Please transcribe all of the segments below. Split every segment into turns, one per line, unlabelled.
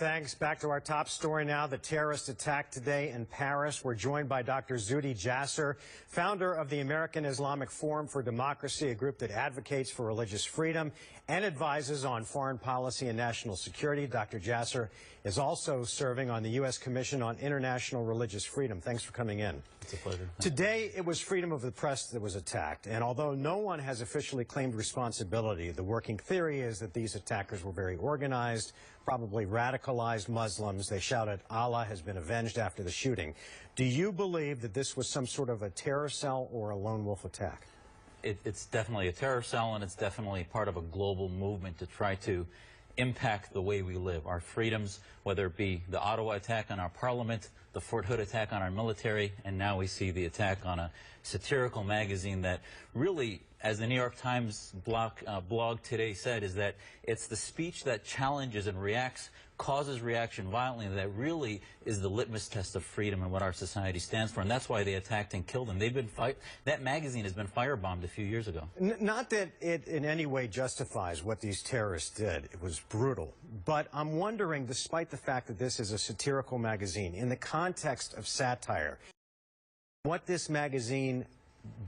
thanks. Back to our top story now, the terrorist attack today in Paris. We're joined by Dr. Zuhdi Jasser, founder of the American Islamic Forum for Democracy, a group that advocates for religious freedom and advises on foreign policy and national security. Dr. Jasser is also serving on the U.S. Commission on International Religious Freedom. Thanks for coming in.
It's a pleasure.
Today, it was freedom of the press that was attacked, and although no one has officially claimed responsibility, the working theory is that these attackers were very organized, probably radicalized Muslims. They shouted, "Allah has been avenged," after the shooting. Do you believe that this was some sort of a terror cell or a lone wolf attack?
It's definitely a terror cell, and it's definitely part of a global movement to try to impact the way we live, our freedoms, whether it be the Ottawa attack on our parliament, the Fort Hood attack on our military, and now we see the attack on a satirical magazine that really, as the New York Times blog today said, is that it's the speech that challenges and causes reaction violently that really is the litmus test of freedom and what our society stands for, and that's why they attacked and killed them. That magazine has been firebombed a few years ago.
Not that it in any way justifies what these terrorists did. It was brutal. But I'm wondering, despite the fact that this is a satirical magazine, in the context of satire, what this magazine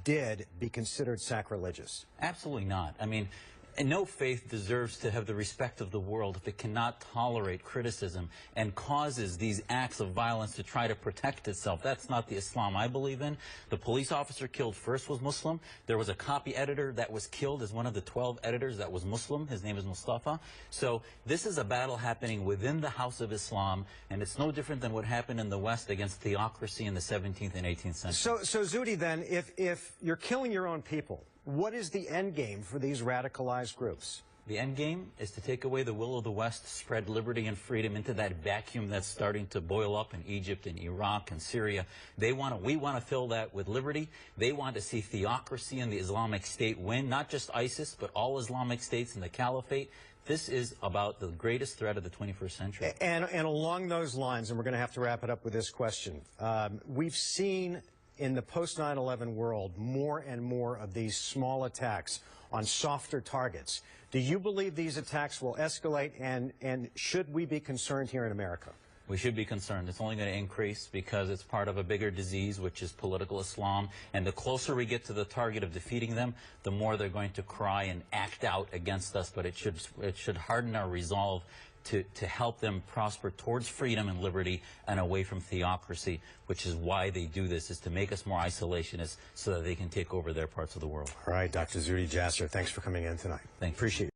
did be considered sacrilegious?
Absolutely not. I mean, and no faith deserves to have the respect of the world if it cannot tolerate criticism and causes these acts of violence to try to protect itself. That's not the Islam I believe in. The police officer killed first was Muslim. There was a copy editor that was killed as one of the 12 editors that was Muslim. His name is Mustafa. So this is a battle happening within the House of Islam, and it's no different than what happened in the West against theocracy in the 17th and 18th century.
So Zuhdi, then, if you're killing your own people, what is the end game for these radicalized groups?
The end game is to take away the will of the West, spread liberty and freedom into that vacuum that's starting to boil up in Egypt and Iraq and Syria. We want to fill that with liberty. They want to see theocracy and the Islamic State win, not just ISIS, but all Islamic states in the caliphate. This is about the greatest threat of the 21st century.
And along those lines, and we're going to have to wrap it up with this question, we've seen in the post 9/11 world more and more of these small attacks on softer targets. Do you believe these attacks will escalate, and should we be concerned here in America?
We should be concerned. It's only going to increase because it's part of a bigger disease, which is political Islam. And the closer we get to the target of defeating them, the more they're going to cry and act out against us. But it should harden our resolve to help them prosper towards freedom and liberty and away from theocracy, which is why they do this, is to make us more isolationist so that they can take over their parts of the world.
All right, Dr. Zuhdi Jasser, thanks for coming in tonight.
Thank you.
Appreciate it.